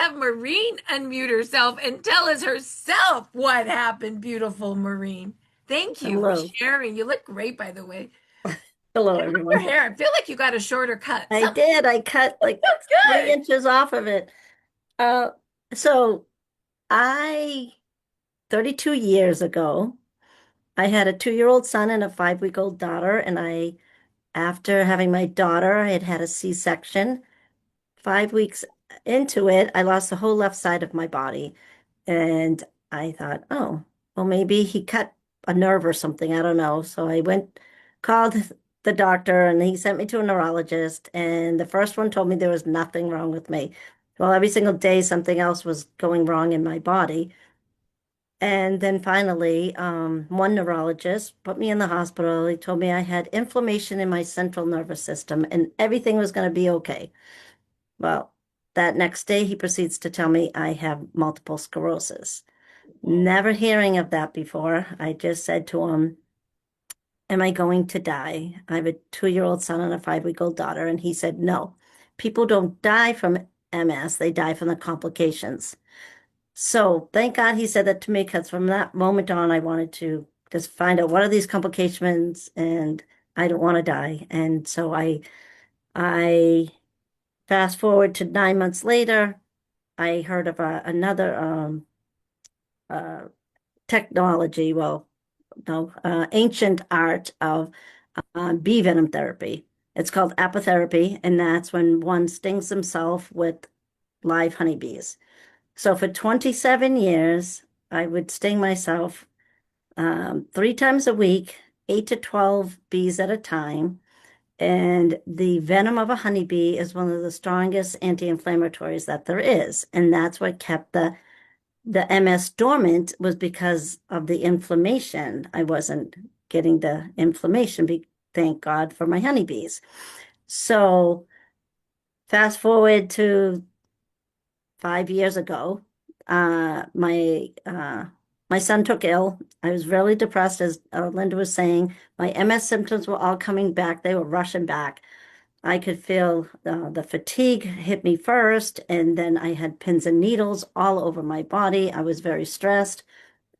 have Maureen unmute herself and tell us herself what happened, beautiful Maureen. Thank you for Hello. sharing. You look great, by the way. Hello, And your everyone. hair, I feel like you got a shorter cut. I Something did. I cut like feels 3 inches off of it. Uh, so I, 32 years ago, I had a 2-year-old son and a 5-week-old daughter. And after having my daughter, I had had a C-section. 5 weeks into it, I lost the whole left side of my body. And I thought, oh, well, maybe he cut a nerve or something. I don't know. So I called the doctor, and he sent me to a neurologist. And the first one told me there was nothing wrong with me. Well, every single day, something else was going wrong in my body. And then finally, one neurologist put me in the hospital. He told me I had inflammation in my central nervous system and everything was going to be okay. Well, that next day, he proceeds to tell me I have multiple sclerosis. Never hearing of that before. I just said to him, am I going to die? I have a 2-year-old son and a 5-week-old daughter. And he said, no, people don't die from MS, they die from the complications. So thank God he said that to me, because from that moment on, I wanted to just find out what are these complications, and I don't want to die. And so I fast forward to 9 months later, I heard of another uh, technology, well, no, ancient art of bee venom therapy. It's called apitherapy, and that's when one stings himself with live honeybees. So for 27 years, I would sting myself 3 times a week, 8 to 12 bees at a time. And the venom of a honeybee is one of the strongest anti-inflammatories that there is. And that's what kept the MS dormant, was because of the inflammation. I wasn't getting the inflammation, thank God for my honeybees. So fast forward to 5 years ago, my son took ill. I was really depressed, as Linda was saying. My MS symptoms were all coming back. They were rushing back. I could feel the fatigue hit me first, and then I had pins and needles all over my body. I was very stressed.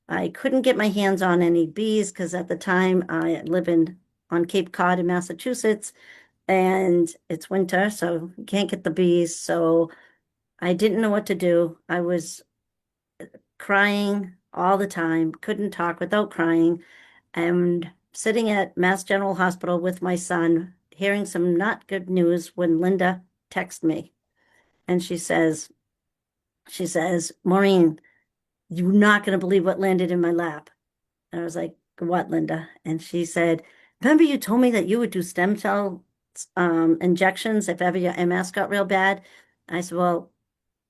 I couldn't get my hands on any bees because at the time I live on Cape Cod in Massachusetts, and it's winter, so you can't get the bees. So I didn't know what to do. I was crying all the time, couldn't talk without crying, and sitting at Mass General Hospital with my son, hearing some not good news when Linda texted me. And she says, Maureen, you're not going to believe what landed in my lap. And I was like, what, Linda? And she said, remember you told me that you would do stem cell injections if ever your MS got real bad? I said, well,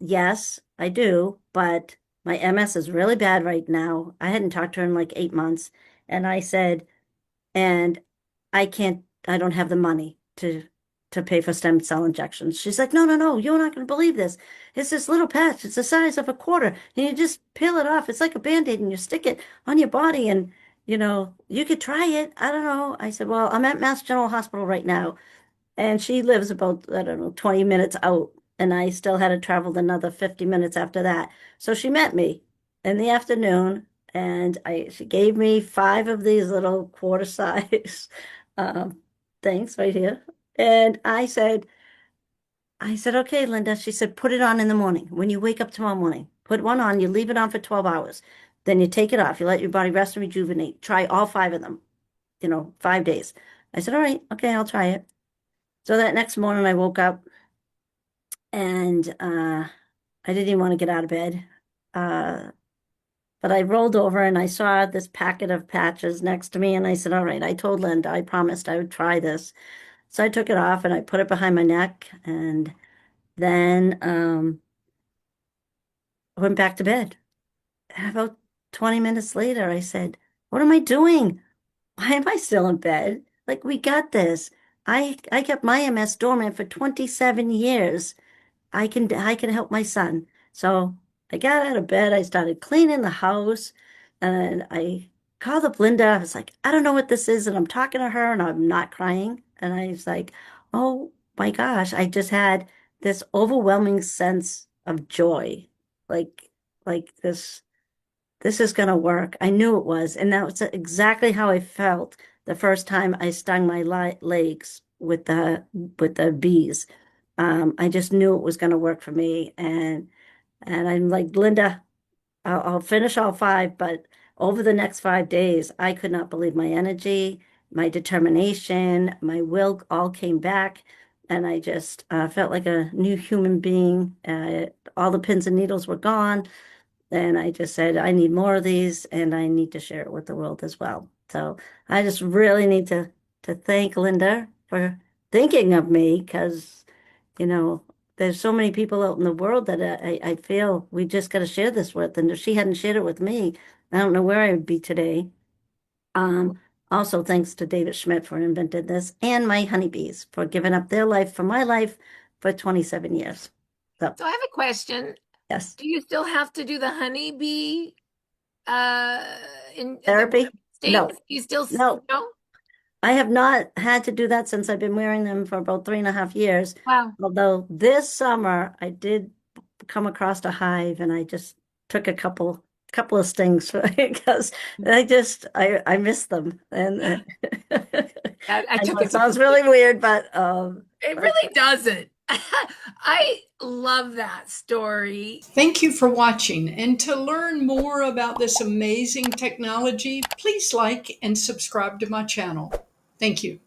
yes, I do, but my MS is really bad right now. I hadn't talked to her in like 8 months. And I said, and I don't have the money to pay for stem cell injections. She's like, no, no, no, you're not going to believe this. It's this little patch. It's the size of a quarter. And you just peel it off. It's like a Band-Aid and you stick it on your body and you could try it. I don't know. I said, well, I'm at Mass General Hospital right now. And she lives about, I don't know, 20 minutes out. And I still had to travel another 50 minutes after that. So she met me in the afternoon, and she gave me 5 of these little quarter size um, things right here. And I said, okay, Linda. She said, put it on in the morning. When you wake up tomorrow morning, put one on, you leave it on for 12 hours. Then you take it off. You let your body rest and rejuvenate. Try all 5 of them, 5 days. I said, all right, okay, I'll try it. So that next morning I woke up, and I didn't even want to get out of bed. Uh, but I rolled over and I saw this packet of patches next to me, and I said, all right, I told Linda, I promised I would try this. So I took it off and I put it behind my neck, and then went back to bed. And about 20 minutes later, I said, what am I doing? Why am I still in bed? Like, we got this. I kept my MS dormant for 27 years. I can help my son. So I got out of bed, I started cleaning the house, and I called up Linda. I was like, I don't know what this is, and I'm talking to her and I'm not crying. And I was like, oh my gosh, I just had this overwhelming sense of joy, like this is gonna work. I knew it was, and that was exactly how I felt the first time I stung my legs with the bees. I just knew it was gonna work for me, and I'm like, Linda, I'll finish all five, but over the next 5 days, I could not believe my energy, my determination, my will all came back. And I just felt like a new human being. All the pins and needles were gone. And I just said, I need more of these and I need to share it with the world as well. So I just really need to thank Linda for thinking of me because, you know, there's so many people out in the world that I feel we just got to share this with. And if she hadn't shared it with me, I don't know where I would be today. Um, Also, thanks to David Schmidt for inventing this and my honeybees for giving up their life for my life for 27 years. So, So I have a question. yes, Do you still have to do the honeybee uh in the therapy? stings? No, You still no. no? I have not had to do that since I've been wearing them for about 3.5 years. Wow. Although this summer I did come across a hive and I just took a couple of stings because I miss them. And I I know took it it. sounds really weird, It but really doesn't. I love that story. Thank you for watching. And to learn more about this amazing technology, please like and subscribe to my channel. Thank you.